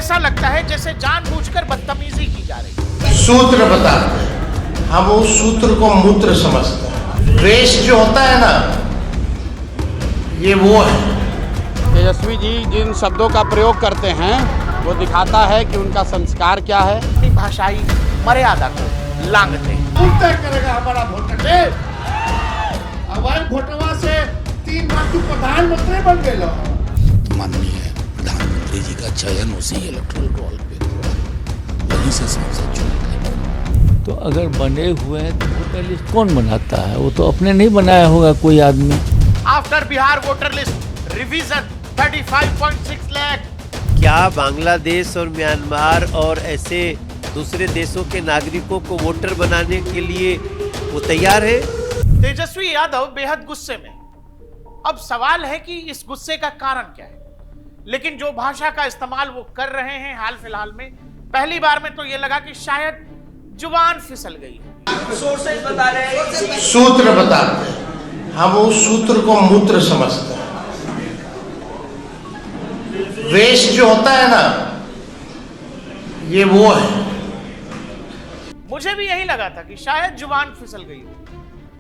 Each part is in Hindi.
ऐसा लगता है जैसे जानबूझकर बदतमीजी की जा रही है। सूत्र बताते हैं, हम उस सूत्र को मूत्र समझते हैं। द्वेष जो होता है ना, ये वो है। तेजस्वी जी जिन शब्दों का प्रयोग करते हैं वो दिखाता है कि उनका संस्कार क्या है। अपनी भाषाई मर्यादा को लांघते हैं। तय करेगा हमारा वोटर लिस्ट। अवैध वोटवा से 3 बार तू प्रधानमंत्री बन गए। माननीय प्रधानमंत्री जी का चयन उसी इलेक्टोरल रोल पे हुआ, वहीं से संसद चुनी गई। तो अगर बने हुए हैं तो वोटर लिस्ट कौन बनाता है? वो तो अपने नहीं बनाया होगा कोई आदमी। After Bihar voter list revision 35.6 lakh. क्या बांग्लादेश और म्यांमार और ऐसे दूसरे देशों के नागरिकों को वोटर बनाने के लिए वो तैयार है? तेजस्वी यादव बेहद गुस्से में। अब सवाल है कि इस गुस्से का कारण क्या है। लेकिन जो भाषा का इस्तेमाल वो कर रहे हैं हाल फिलहाल में, पहली बार में तो ये लगा कि शायद जुबान फिसल गई है। सूत्र बताते हैं, हम उस सूत्र को मूत्र समझते हैं। द्वेष जो होता है ना, ये वो है। मुझे भी यही लगा था कि शायद जुबान फिसल गई हो।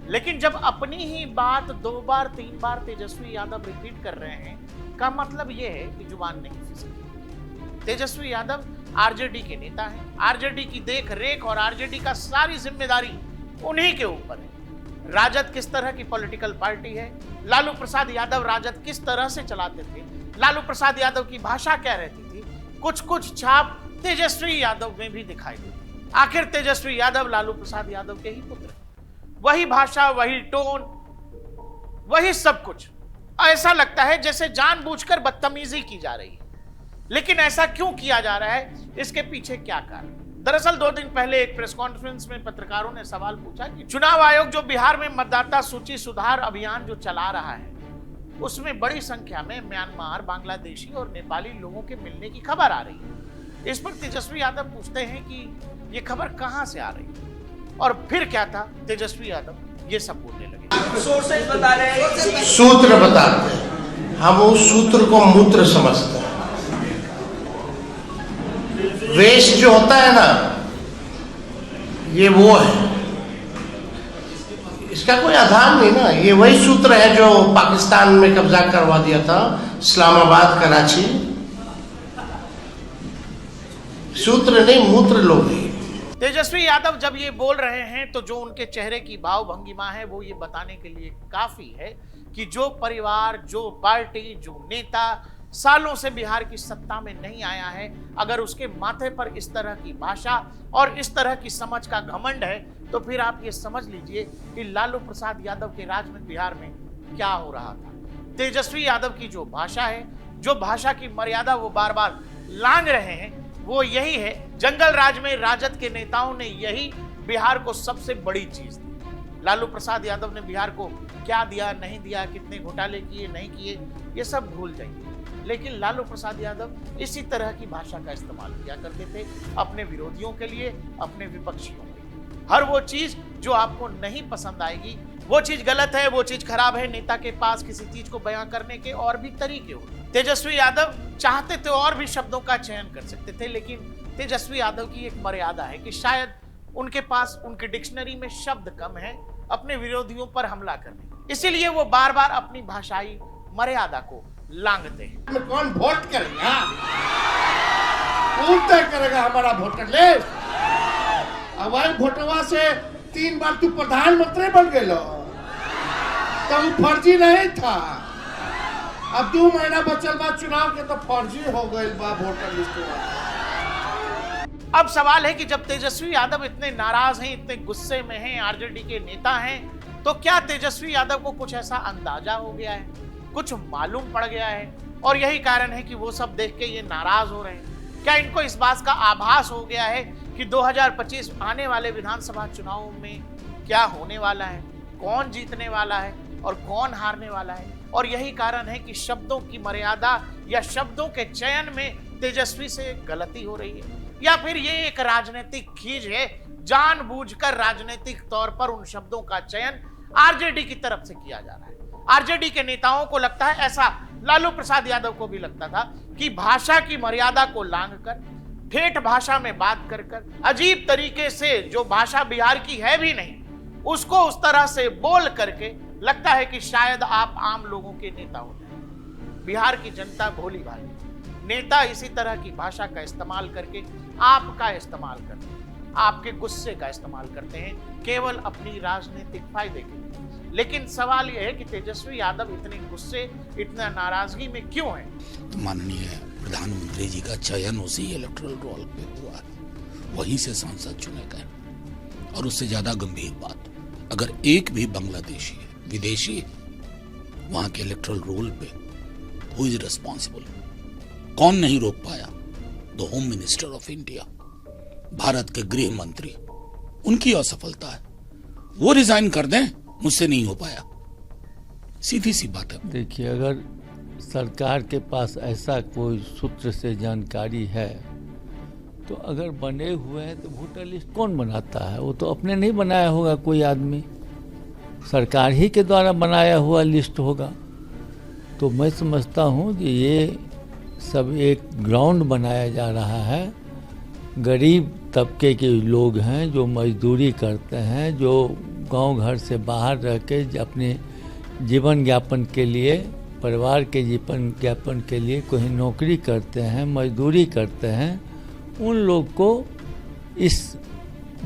लेकिन जब अपनी ही बात 2 बार 3 बार तेजस्वी यादव रिपीट कर रहे हैं, का मतलब यह है कि जुबान नहीं फिसली। तेजस्वी यादव आरजेडी के नेता हैं। आरजेडी की देख रेख और आरजेडी का सारी जिम्मेदारी उन्हीं के ऊपर है। राजद किस तरह की पॉलिटिकल पार्टी है, लालू प्रसाद यादव राजद किस तरह से चलाते थे, लालू प्रसाद यादव की भाषा क्या रहती थी, कुछ छाप तेजस्वी यादव में भी दिखाई देती। आखिर तेजस्वी यादव लालू प्रसाद यादव के ही पुत्र, वही भाषा, वही टोन, वही सब कुछ। ऐसा लगता है जैसे जानबूझकर बदतमीजी की जा रही है। लेकिन ऐसा क्यों किया जा रहा है, इसके पीछे क्या कारण? दरअसल 2 दिन पहले एक प्रेस कॉन्फ्रेंस में पत्रकारों ने सवाल पूछा कि चुनाव आयोग जो बिहार में मतदाता सूची सुधार अभियान जो चला रहा है, उसमें बड़ी संख्या में म्यांमार, बांग्लादेशी और नेपाली लोगों के मिलने की खबर आ रही है। इस पर तेजस्वी यादव पूछते हैं कि ये खबर कहां से आ रही है। और फिर क्या था, तेजस्वी यादव ये सब बोलने लगे। सूत्र बताते हैं, हम उस सूत्र को मूत्र समझते हैं। द्वेष जो होता है ना, ये वो है। इसका कोई आधार नहीं ना। ये वही सूत्र है जो पाकिस्तान में कब्जा करवा दिया था, इस्लामाबाद, कराची। सूत्र नहीं, मूत्र लोग हैं। तेजस्वी यादव जब ये बोल रहे हैं तो जो उनके चेहरे की भाव भंगिमा है वो ये बताने के लिए काफी है कि जो परिवार, जो पार्टी, जो नेता सालों से बिहार की सत्ता में नहीं आया है, अगर उसके माथे पर इस तरह की भाषा और इस तरह की समझ का घमंड है, तो फिर आप ये समझ लीजिए कि लालू प्रसाद यादव के राज में बिहार में क्या हो रहा था। तेजस्वी यादव की जो भाषा है, जो भाषा की मर्यादा वो बार बार लांघ रहे हैं, वो यही है। जंगल राज में राजद के नेताओं ने यही बिहार को सबसे बड़ी चीज दी। लालू प्रसाद यादव ने बिहार को क्या दिया, नहीं दिया, कितने घोटाले किए, नहीं किए, ये सब भूल जाइए। लेकिन लालू प्रसाद यादव इसी तरह की भाषा का इस्तेमाल किया करते थे अपने विरोधियों के लिए, अपने विपक्षियों के लिए। हर वो चीज जो आपको नहीं पसंद आएगी, वो चीज गलत है, वो चीज खराब है, नेता के पास किसी चीज को बयां करने के और भी तरीके होते। तेजस्वी यादव चाहते तो और भी शब्दों का चयन कर सकते थे, लेकिन तेजस्वी यादव की एक मर्यादा है कि शायद उनके पास, उनके डिक्शनरी में शब्द कम है अपने विरोधियों पर हमला करने। इसीलिए वो बार बार अपनी भाषाई मर्यादा को लांघते हैं। कौन वोट करेगा? कौन तय करेगा हमारा वोटर लिस्ट? अवैध वोटवा से 3 बार तू प्रधानमंत्री बन गए। तब फर्जी नहीं था। अब 2 महीना बचल बा चुनाव के, तो फर्जी हो गए बा वोटर लिस्ट। अब सवाल है कि जब तेजस्वी यादव इतने नाराज हैं, इतने गुस्से में हैं, आरजेडी के नेता हैं, तो क्या तेजस्वी यादव को कुछ ऐसा अंदाजा हो गया है, कुछ मालूम पड़ गया है और यही कारण है कि वो सब देख के ये नाराज हो रहे हैं? क्या इनको इस बात का आभास हो गया है कि 2025 आने वाले विधानसभा चुनावों में क्या होने वाला है, कौन जीतने वाला है और कौन हारने वाला है? और यही कारण है कि शब्दों की मर्यादा या शब्दों के चयन में तेजस्वी से गलती हो रही है, या फिर ये एक राजनीतिक खींच है, जानबूझकर राजनीतिक तौर पर उन शब्दों का चयन आरजेडी की तरफ से किया जा रहा है। आरजेडी के नेताओं को लगता है, ऐसा लालू प्रसाद यादव को भी लगता था कि भाषा की मर्यादा को लांघकर ठेठ भाषा में बात कर अजीब तरीके से, जो भाषा बिहार की है भी नहीं, उसको उस तरह से बोल करके लगता है कि शायद आप आम लोगों के नेता हो जाए। बिहार की जनता भोली भाली, नेता इसी तरह की भाषा का इस्तेमाल करके आपका इस्तेमाल करते हैं, आपके गुस्से का इस्तेमाल करते हैं केवल अपनी राजनीतिक फायदे के लिए। लेकिन सवाल यह है कि तेजस्वी यादव इतने गुस्से, इतना नाराजगी में क्यों है? तो माननीय प्रधानमंत्री जी का चयन उसी इलेक्टोरल रोल पे हुआ है, वहीं से सांसद चुने गए। और उससे ज्यादा गंभीर बात, अगर एक भी बांग्लादेशी विदेशी वहां के इलेक्टोरल रोल पे, हु इज रिस्पॉन्सिबल? कौन नहीं रोक पाया? The home minister of India, Bharat के गृह मंत्री, उनकी असफलता है। वो रिजाइन कर दें, मुझसे नहीं हो पाया, सीधी सी बात है। देखिए, अगर सरकार के पास ऐसा कोई सूत्र से जानकारी है तो अगर बने हुए हैं तो वोटर लिस्ट कौन बनाता है? वो तो अपने नहीं बनाया होगा कोई आदमी, सरकार ही के द्वारा बनाया हुआ लिस्ट होगा। तो मैं समझता हूँ कि ये सब एक ग्राउंड बनाया जा रहा है। गरीब तबके के लोग हैं जो मजदूरी करते हैं, जो गांव घर से बाहर रह के अपने जीवन यापन के लिए, परिवार के जीवन यापन के लिए कहीं नौकरी करते हैं, मजदूरी करते हैं, उन लोग को इस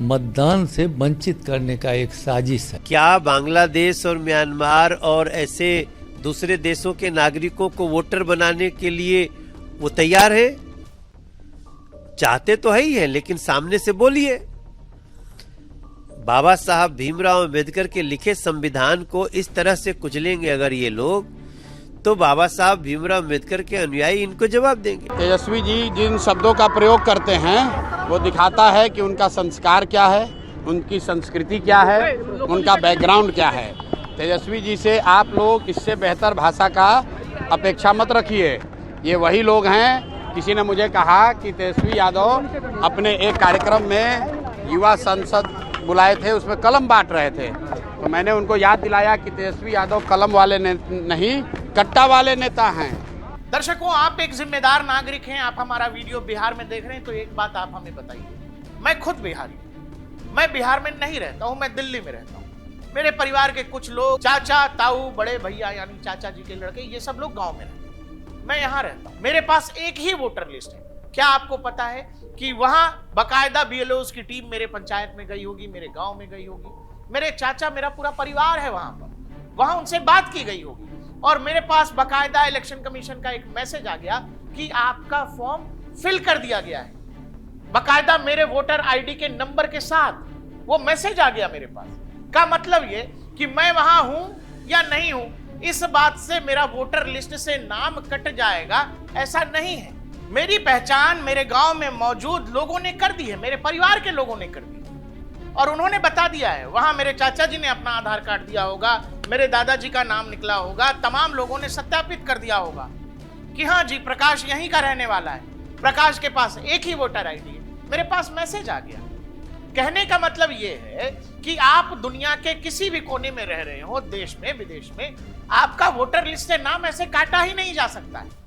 मतदान से वंचित करने का एक साजिश है। क्या बांग्लादेश और म्यांमार और ऐसे दूसरे देशों के नागरिकों को वोटर बनाने के लिए वो तैयार है? चाहते तो है ही है, लेकिन सामने से बोलिए। बाबा साहब भीमराव अंबेडकर के लिखे संविधान को इस तरह से कुचलेंगे अगर ये लोग, तो बाबा साहब भीमराव अंबेडकर के अनुयायी इनको जवाब देंगे। तेजस्वी जी जिन शब्दों का प्रयोग करते हैं वो दिखाता है कि उनका संस्कार क्या है, उनकी संस्कृति क्या है, उनका बैकग्राउंड क्या है। तेजस्वी जी से आप लोग इससे बेहतर भाषा का अपेक्षा मत रखिए। ये वही लोग हैं, किसी ने मुझे कहा कि तेजस्वी यादव अपने एक कार्यक्रम में युवा संसद बुलाए थे, उसमें कलम बांट रहे थे, तो मैंने उनको याद दिलाया कि तेजस्वी यादव कलम वाले नहीं, कट्टा वाले नेता हैं। दर्शकों, आप एक जिम्मेदार नागरिक हैं, आप हमारा वीडियो बिहार में देख रहे हैं, तो एक बात आप हमें बताइए। मैं खुद बिहारी हूं, मैं बिहार में नहीं रहता हूं, मैं दिल्ली में रहता हूं। मेरे परिवार के कुछ लोग, चाचा, ताऊ, बड़े भैया यानी चाचा जी के लड़के, ये सब लोग गांव में रहते हैं, मैं यहाँ रहता हूं। मेरे पास एक ही वोटर लिस्ट है। क्या आपको पता है कि वहां बकायदा BLOs की टीम मेरे पंचायत में गई होगी, मेरे गांव में गई होगी, मेरे चाचा, मेरा पूरा परिवार है वहां पर, वहां उनसे बात की गई होगी, और मेरे पास बकायदा इलेक्शन कमीशन का एक मैसेज आ गया कि आपका फॉर्म फिल कर दिया गया है, बकायदा मेरे वोटर ID के नंबर के साथ वो मैसेज आ गया मेरे पास। का मतलब ये कि मैं वहां हूं या नहीं हूं, इस बात से मेरा वोटर लिस्ट से नाम कट जाएगा, ऐसा नहीं है। मेरी पहचान मेरे गांव में मौजूद लोगों ने कर दी है, मेरे परिवार के लोगों ने कर दी, और उन्होंने बता दिया है। वहां मेरे चाचा जी ने अपना आधार कार्ड दिया होगा, मेरे दादाजी का नाम निकला होगा, तमाम लोगों ने सत्यापित कर दिया होगा कि हाँ जी, प्रकाश यहीं का रहने वाला है, प्रकाश के पास एक ही वोटर ID है। मेरे पास मैसेज आ गया। कहने का मतलब ये है कि आप दुनिया के किसी भी कोने में रह रहे हो, देश में विदेश में, आपका वोटर लिस्ट से नाम ऐसे काटा ही नहीं जा सकता है।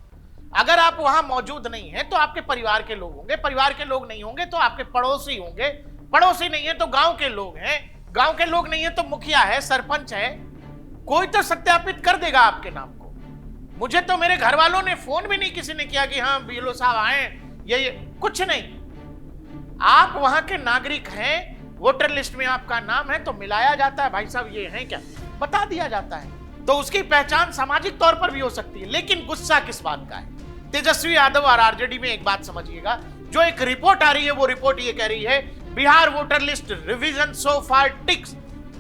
अगर आप वहां मौजूद नहीं है तो आपके परिवार के लोग होंगे, परिवार के लोग नहीं होंगे तो आपके पड़ोसी होंगे, पड़ोसी नहीं है तो गांव के लोग हैं, गांव के लोग नहीं है तो मुखिया है, सरपंच है, कोई तो सत्यापित कर देगा आपके नाम को। मुझे तो मेरे घर वालों ने फोन भी नहीं किसी ने किया कि हाँ BLO साहब आए, ये कुछ नहीं। आप वहां के नागरिक हैं, वोटर लिस्ट में आपका नाम है तो मिलाया जाता है, भाई साहब ये हैं क्या, बता दिया जाता है, तो उसकी पहचान सामाजिक तौर पर भी हो सकती है। लेकिन गुस्सा किस बात का है? तेजस्वी यादव और RJD में एक बात समझिएगा, जो एक रिपोर्ट आ रही है वो रिपोर्ट ये कह रही है, Bihar voter list revision so far ticks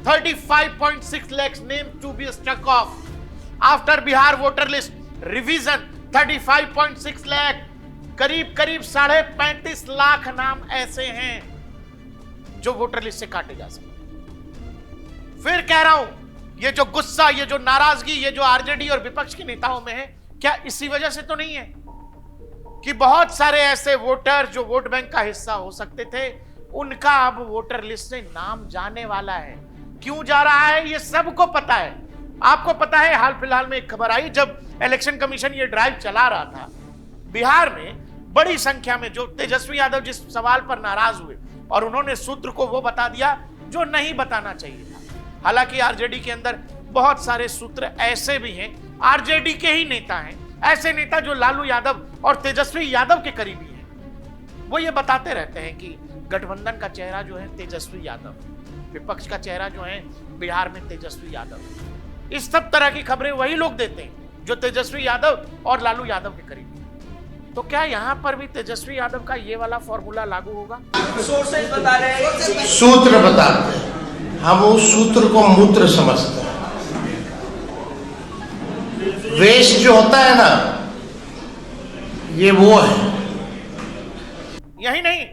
35.6 lakhs names to be struck off after Bihar voter list revision 35.6 lakh, करीब 35.5 लाख नाम ऐसे हैं जो वोटर लिस्ट से काटे जा सकते। फिर कह रहा हूं, ये जो गुस्सा, ये जो नाराजगी, ये जो RJD और विपक्ष के नेताओं में है, क्या इसी वजह से तो नहीं है कि बहुत सारे ऐसे वोटर जो वोट बैंक का हिस्सा हो सकते थे, उनका अब वोटर लिस्ट से नाम जाने वाला है। क्यों जा रहा है ये सबको पता है। आपको पता है, हाल फिलहाल में एक खबर आई, जब इलेक्शन कमीशन ये ड्राइव चला रहा था, बिहार में बड़ी संख्या में जो तेजस्वी यादव जिस सवाल पर नाराज हुए और उन्होंने सूत्र को वो बता दिया जो नहीं बताना चाहिए था। हालांकि आरजेडी के अंदर बहुत सारे सूत्र ऐसे भी हैं, आरजेडी के ही नेता हैं, ऐसे नेता जो लालू यादव और तेजस्वी यादव के करीबी हैं, वो ये बताते रहते हैं कि गठबंधन का चेहरा जो है तेजस्वी यादव, विपक्ष का चेहरा जो है बिहार में तेजस्वी यादव। इस सब तरह की खबरें वही लोग देते हैं जो तेजस्वी यादव और लालू यादव के करीबी। तो क्या यहाँ पर भी तेजस्वी यादव का ये वाला फॉर्मूला लागू होगा? सूत्र बताते हैं, हम उस सूत्र को मूत्र समझते हैं। वेश जो होता है ना, ये वो है। यही नहीं,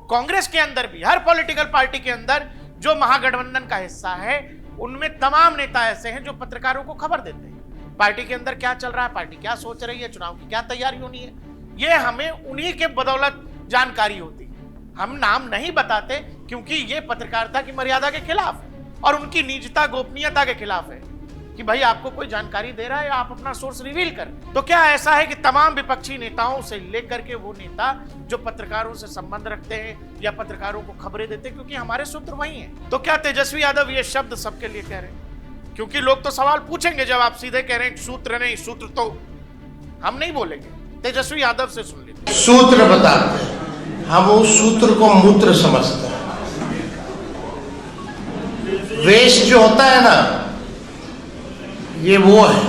कांग्रेस के अंदर भी, हर पॉलिटिकल पार्टी के अंदर जो महागठबंधन का हिस्सा है, उनमें तमाम नेता ऐसे हैं जो पत्रकारों को खबर देते हैं पार्टी के अंदर क्या चल रहा है, पार्टी क्या सोच रही है, चुनाव की क्या तैयारी होनी है। ये हमें उन्हीं के बदौलत जानकारी होती है। हम नाम नहीं बताते क्योंकि ये पत्रकारिता की मर्यादा के खिलाफ है और उनकी निजता गोपनीयता के खिलाफ है कि भाई आपको कोई जानकारी दे रहा है, आप अपना सोर्स रिवील कर। तो क्या ऐसा है कि तमाम विपक्षी नेताओं से लेकर के वो नेता जो पत्रकारों से संबंध रखते हैं या पत्रकारों को खबरें देते हैं, क्योंकि हमारे सूत्र वही हैं, तो क्या तेजस्वी यादव ये शब्द सबके लिए कह रहे हैं? क्योंकि लोग तो सवाल पूछेंगे जब आप सीधे कह रहे हैं सूत्र नहीं, सूत्र तो हम नहीं बोलेंगे, तेजस्वी यादव से सुन लीजिए। सूत्र बताते हैं, हम उस सूत्र को मूत्र समझते हैं। वेश जो होता है ना, ये वो है।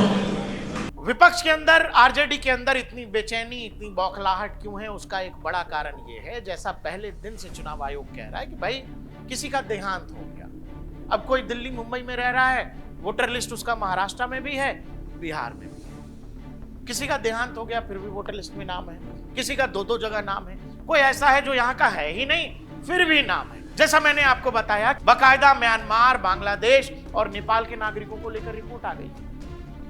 विपक्ष के अंदर, आरजेडी के अंदर इतनी बेचैनी, इतनी बौखलाहट क्यों है? उसका एक बड़ा कारण ये है, जैसा पहले दिन से चुनाव आयोग कह रहा है कि भाई किसी का देहांत हो गया। अब कोई दिल्ली मुंबई में रह रहा है, वोटर लिस्ट उसका महाराष्ट्र में भी है, बिहार में भी है। किसी का देहांत हो गया फिर भी वोटर लिस्ट में नाम है, किसी का दो जगह नाम है, कोई ऐसा है जो यहाँ का है ही नहीं फिर भी नाम है। जैसा मैंने आपको बताया, बाकायदा म्यांमार, बांग्लादेश और नेपाल के नागरिकों को लेकर रिपोर्ट आ गई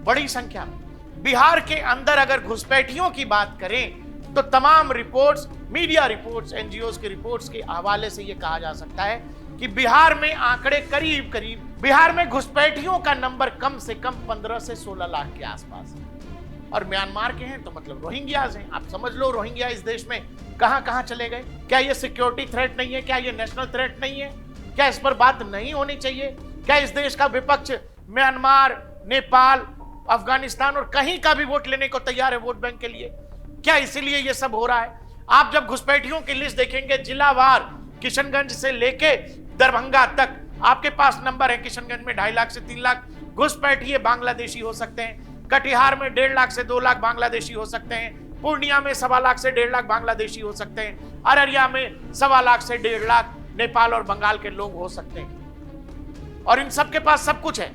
बड़ी संख्या में। बिहार के अंदर अगर घुसपैठियों की बात करें तो तमाम रिपोर्ट्स, मीडिया रिपोर्ट्स, एनजीओज की रिपोर्ट्स के हवाले से यह कहा जा सकता है कि बिहार में आंकड़े करीब बिहार में घुसपैठियों का नंबर कम से कम 15 से 16 लाख के आसपास है। और म्यांमार के हैं तो मतलब रोहिंग्याज हैं। आप समझ लो रोहिंग्या इस देश में कहां कहां चले गए। क्या ये सिक्योरिटी थ्रेट नहीं है? क्या ये नेशनल थ्रेट नहीं है? क्या इस पर बात नहीं होनी चाहिए? क्या इस देश का विपक्ष म्यांमार, नेपाल, अफगानिस्तान और कहीं का भी वोट लेने को तैयार है वोट बैंक के लिए? क्या इसीलिए ये सब हो रहा है? आप जब घुसपैठियों की लिस्ट देखेंगे जिलावार, किशनगंज से लेके दरभंगा तक आपके पास नंबर है। किशनगंज में 2.5 लाख से 3 लाख घुसपैठिए बांग्लादेशी हो सकते हैं, कटिहार में 1.5 लाख से 2 लाख बांग्लादेशी हो सकते हैं, पूर्णिया में 1.25 लाख से 1.5 लाख बांग्लादेशी हो सकते हैं, अररिया में 1.25 लाख से 1.5 लाख नेपाल और बंगाल के लोग हो सकते हैं। और इन सब के पास सब कुछ है,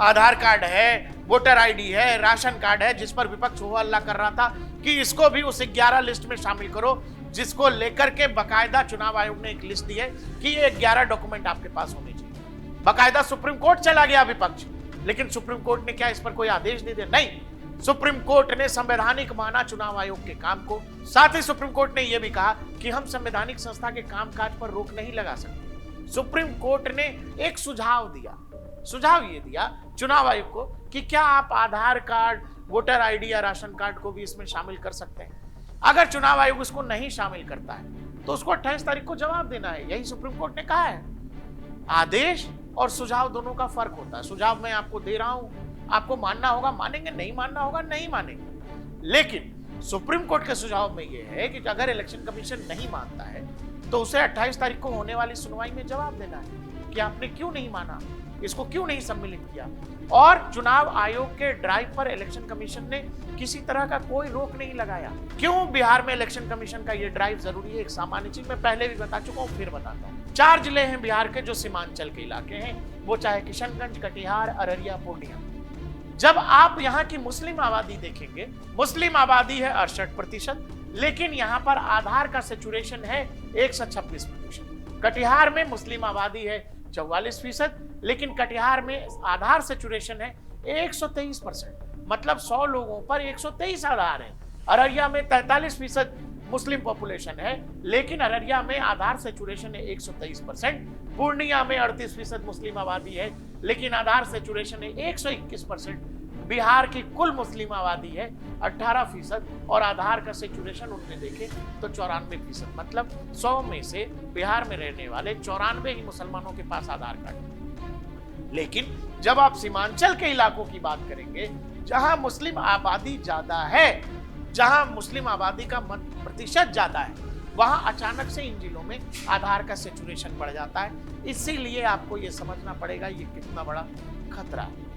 आधार कार्ड है, वोटर आईडी है, राशन कार्ड है, जिस पर विपक्ष हो हल्ला कर रहा था कि इसको भी उस 11 लिस्ट में शामिल करो, जिसको लेकर के बकायदा चुनाव आयोग ने एक लिस्ट दी है कि ये 11 डॉक्यूमेंट आपके पास होने चाहिए। बकायदा सुप्रीम कोर्ट चला गया विपक्ष, लेकिन सुप्रीम कोर्ट ने क्या इस पर कोई आदेश दे दिया? नहीं, सुप्रीम कोर्ट ने संवैधानिक माना चुनाव आयोग के काम को। साथ ही सुप्रीम कोर्ट ने यह भी कहा कि हम संवैधानिक संस्था के कामकाज पर रोक नहीं लगा सकते। सुप्रीम कोर्ट ने एक सुझाव दिया, सुझाव ये दिया चुनाव आयोग को कि क्या आप आधार कार्ड, वोटर आईडी या राशन कार्ड को भी इसमें शामिल कर सकते हैं। अगर चुनाव आयोग इसको नहीं शामिल करता है तो उसको 28 तारीख को जवाब देना है, यही सुप्रीम कोर्ट ने कहा है। आदेश और सुझाव दोनों का फर्क होता है। सुझाव मैं आपको दे रहा हूं, आपको मानना होगा मानेंगे, नहीं मानना होगा नहीं मानेंगे। लेकिन सुप्रीम कोर्ट के सुझाव में यह है कि अगर इलेक्शन कमीशन नहीं मानता है तो उसे 28 तारीख को होने वाली सुनवाई में जवाब देना है कि आपने क्यों नहीं माना, इसको क्यों नहीं सम्मिलित किया। और चुनाव आयोग के ड्राइव पर इलेक्शन कमीशन ने किसी तरह का कोई रोक नहीं लगाया। क्यों बिहार में इलेक्शन कमीशन का ये ड्राइव जरूरी है? एक सामान्य चीज मैं पहले भी बता चुका हूं, फिर बताता हूं। 4 जिले हैं बिहार के जो सीमांचल के इलाके हैं, वो चाहे किशनगंज, कटिहार, अररिया, पूर्णिया। जब आप यहाँ की मुस्लिम आबादी देखेंगे, मुस्लिम आबादी है 68%, लेकिन यहाँ पर आधार का सेचुरेशन है 126%। कटिहार में मुस्लिम आबादी है 44%, लेकिन कटिहार में आधार सेचुरेशन है 123%। मतलब 100 लोगों पर 123 आधार है। अररिया में 43% मुस्लिम पॉपुलेशन है, लेकिन अररिया में आधार सेचुरेशन है 123%। पूर्णिया में 38% मुस्लिम आबादी है, लेकिन आधार सेचुरेशन है 121%। बिहार की कुल मुस्लिम आबादी है 18% और आधार का सेचुरेशन उनने देखे तो 94%, मतलब 100 में से बिहार में रहने वाले 94 ही मुसलमानों के पास आधार कार्ड है। लेकिन जब आप सीमांचल के इलाकों की बात करेंगे, जहां मुस्लिम आबादी ज्यादा है, जहां मुस्लिम आबादी का प्रतिशत ज्यादा है, वहां अचानक से इन जिलों में आधार का सेचुरेशन बढ़ जाता है। इसीलिए आपको यह समझना पड़ेगा ये कितना बड़ा खतरा है।